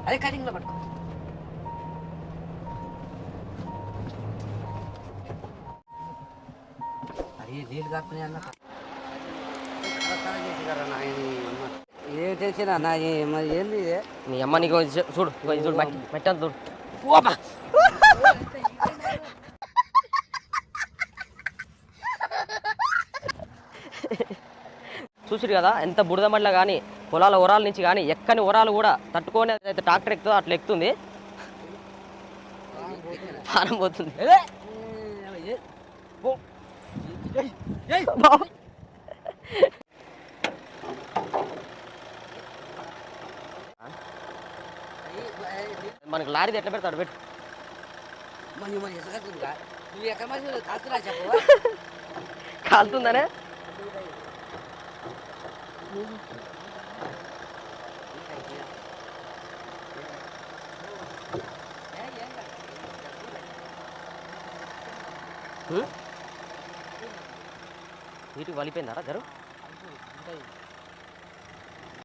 అదే కటింగ్లో పట్టుకో. అయ్యి నీళ్ళు కాకపోయినా అన్న చేసిగారా నాయన. ఏం తెలిసిన నా మరి ఏంది నీ అమ్మ నీకు చూడు చూడు మట్టి అంత చూడు. చూసిరు కదా ఎంత బురదమడిలో కానీ పొలాల ఓరాల నుంచి కానీ ఎక్కని ఓరాలు కూడా తట్టుకొని అయితే ట్రాక్టర్ ఎక్కుతుందో అట్లా ఎక్కుతుంది. పానం పోతుంది. మనకి లారీ ఎట్లా పెడతాడు పెట్టు. కాలుతుందనే వీటికి వలిపోయిందారా జరు.